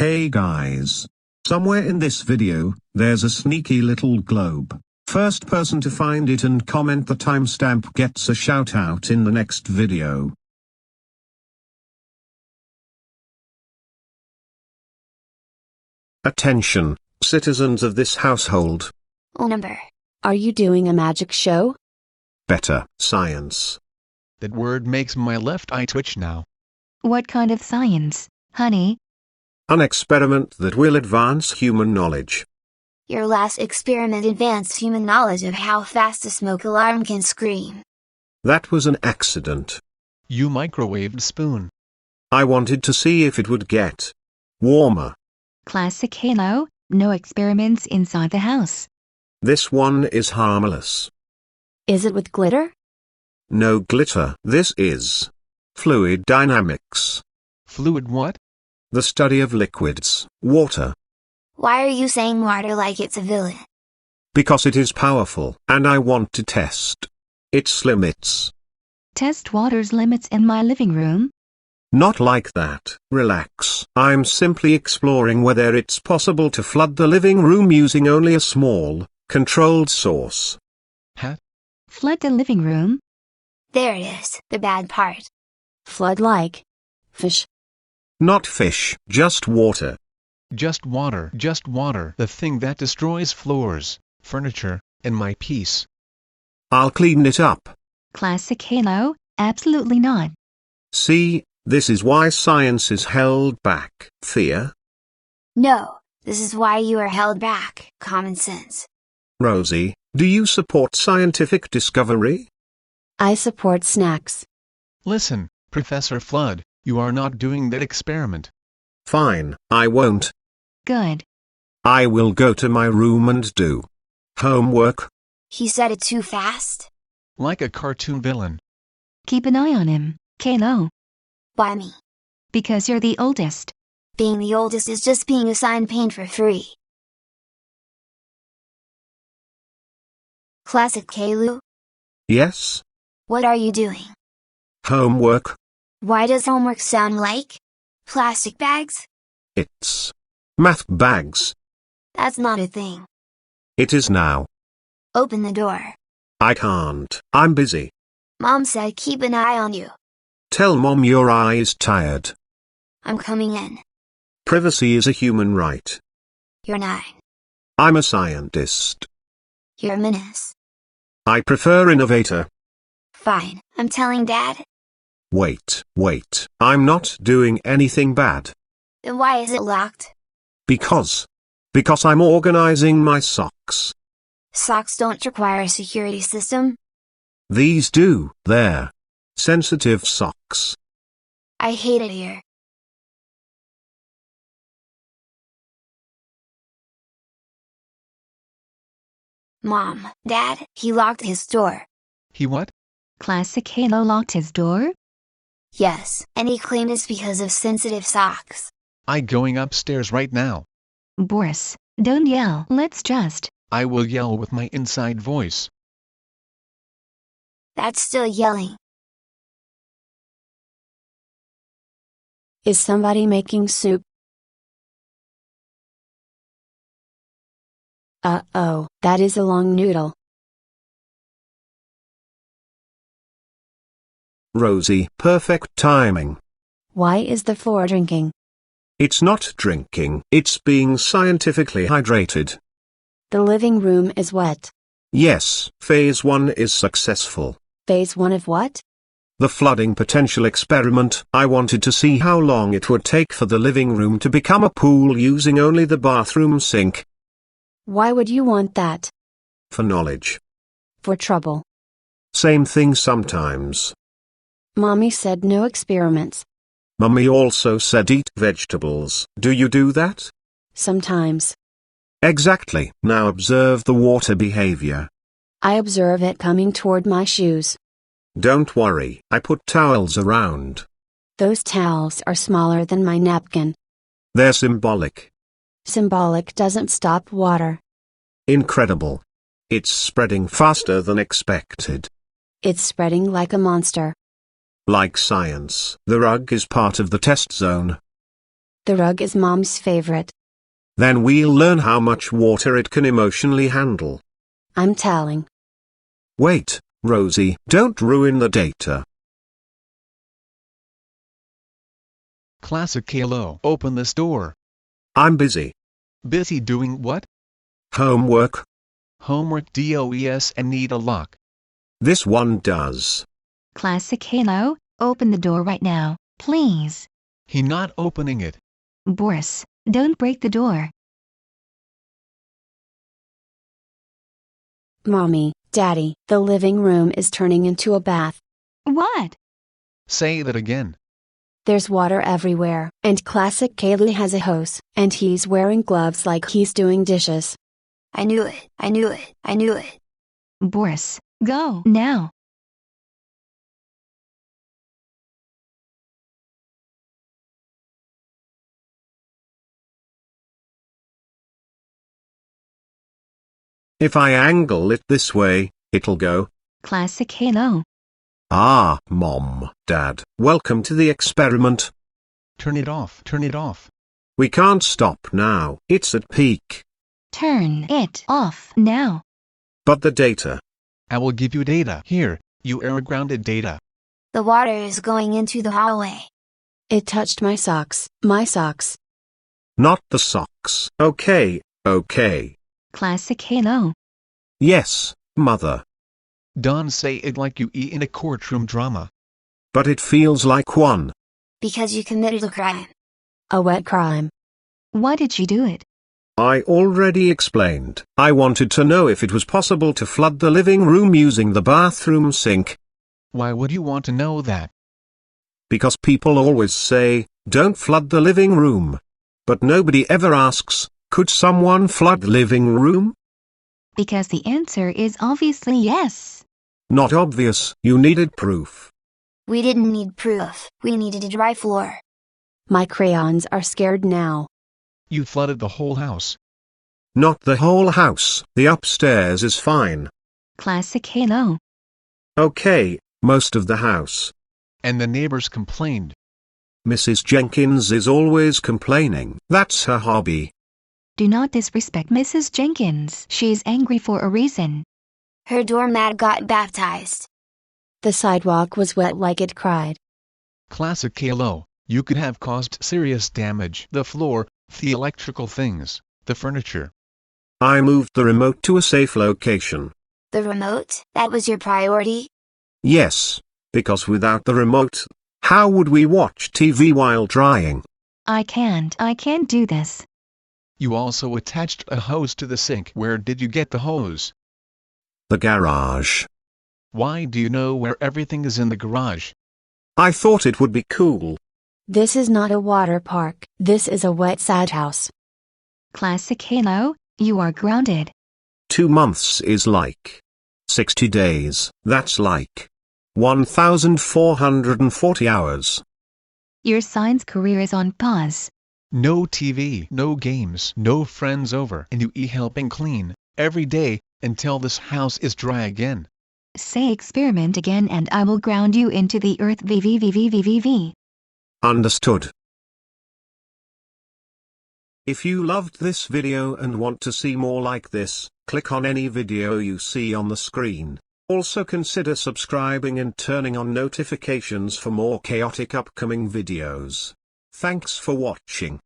Hey guys. Somewhere in this video, there's a sneaky little globe. First person to find it and comment the timestamp gets a shout out in the next video. Attention, citizens of this household. Number. Are you doing a magic show? Better science. That word makes my left eye twitch now. What kind of science, honey? An experiment that will advance human knowledge. Your last experiment advanced human knowledge of how fast a smoke alarm can scream. That was an accident. You microwaved spoon. I wanted to see if it would get warmer. Classic Caillou, no experiments inside the house. This one is harmless. Is it with glitter? No glitter. This is fluid dynamics. Fluid what? The study of liquids, water. Why are you saying water like it's a villain? Because it is powerful, and I want to test its limits. Test water's limits in my living room? Not like that. Relax. I'm simply exploring whether it's possible to flood the living room using only a small, controlled source. Hat? Flood the living room? There it is, the bad part. Flood like fish. Not fish, just water. Just water. Just water. The thing that destroys floors, furniture, and my peace. I'll clean it up. Classic Caillou, absolutely not. See, this is why science is held back. Fear? No, this is why you are held back. Common sense. Rosie, do you support scientific discovery? I support snacks. Listen, Professor Flood, you are not doing that experiment. Fine, I won't. Good. I will go to my room and do homework. He said it too fast. Like a cartoon villain. Keep an eye on him, Caillou. Why me? Because you're the oldest. Being the oldest is just being assigned pain for free. Classic Caillou? Yes? What are you doing? Homework. Why does homework sound like plastic bags? It's math bags. That's not a thing. It is now. Open the door. I can't. I'm busy. Mom said keep an eye on you. Tell Mom your eye is tired. I'm coming in. Privacy is a human right. You're 9. I'm a scientist. You're a menace. I prefer innovator. Fine, I'm telling Dad. Wait. I'm not doing anything bad. Then why is it locked? Because I'm organizing my socks. Socks don't require a security system. These do. They're sensitive socks. I hate it here. Mom, Dad, he locked his door. He what? Classic Caillou locked his door? Yes, and he claimed it's because of sensitive socks. I going upstairs right now. Boris, don't yell. Let's just. I will yell with my inside voice. That's still yelling. Is somebody making soup? Uh-oh, that is a long noodle. Rosie, perfect timing. Why is the floor drinking? It's not drinking, it's being scientifically hydrated. The living room is wet. Yes, phase 1 is successful. Phase 1 of what? The flooding potential experiment. I wanted to see how long it would take for the living room to become a pool using only the bathroom sink. Why would you want that? For knowledge. For trouble. Same thing sometimes. Mommy said no experiments. Mummy also said eat vegetables. Do you do that? Sometimes. Exactly. Now observe the water behavior. I observe it coming toward my shoes. Don't worry, I put towels around. Those towels are smaller than my napkin. They're symbolic. Symbolic doesn't stop water. Incredible. It's spreading faster than expected. It's spreading like a monster. Like science, the rug is part of the test zone. The rug is Mom's favorite. Then we'll learn how much water it can emotionally handle. I'm telling. Wait, Rosie, don't ruin the data. Classic Caillou, open this door. I'm busy. Busy doing what? Homework. Homework DOES and need a lock. This one does. Classic Caillou, open the door right now, please. He not opening it. Boris, don't break the door. Mommy, Daddy, the living room is turning into a bath. What? Say that again. There's water everywhere, and Classic Caillou has a hose, and he's wearing gloves like he's doing dishes. I knew it, I knew it, I knew it. Boris, go now. If I angle it this way, it'll go. Classic Caillou. Ah, Mom, Dad, welcome to the experiment. Turn it off, turn it off. We can't stop now, it's at peak. Turn it off now. But the data. I will give you data. Here, you air-grounded data. The water is going into the hallway. It touched my socks, my socks. Not the socks. Okay, okay. Classic Caillou. Yes, Mother. Don't say it like you in a courtroom drama. But it feels like one. Because you committed a crime. A wet crime. Why did you do it? I already explained. I wanted to know if it was possible to flood the living room using the bathroom sink. Why would you want to know that? Because people always say, don't flood the living room. But nobody ever asks, could someone flood living room? Because the answer is obviously yes. Not obvious, you needed proof. We didn't need proof, we needed a dry floor. My crayons are scared now. You flooded the whole house. Not the whole house, the upstairs is fine. Classic Caillou. Okay, most of the house. And the neighbors complained. Mrs. Jenkins is always complaining, that's her hobby. Do not disrespect Mrs. Jenkins. She's angry for a reason. Her doormat got baptized. The sidewalk was wet like it cried. Classic Caillou, you could have caused serious damage. The floor, the electrical things, the furniture. I moved the remote to a safe location. The remote, that was your priority? Yes, because without the remote, how would we watch TV while drying? I can't do this. You also attached a hose to the sink. Where did you get the hose? The garage. Why do you know where everything is in the garage? I thought it would be cool. This is not a water park, this is a wet sad house. Classic Caillou, you are grounded. 2 months is like 60 days, that's like 1,440 hours. Your science career is on pause. No TV, no games, no friends over, and you helping clean every day until this house is dry again. Say experiment again and I will ground you into the earth. VVVVVVV. Understood. If you loved this video and want to see more like this, click on any video you see on the screen. Also consider subscribing and turning on notifications for more chaotic upcoming videos. Thanks for watching.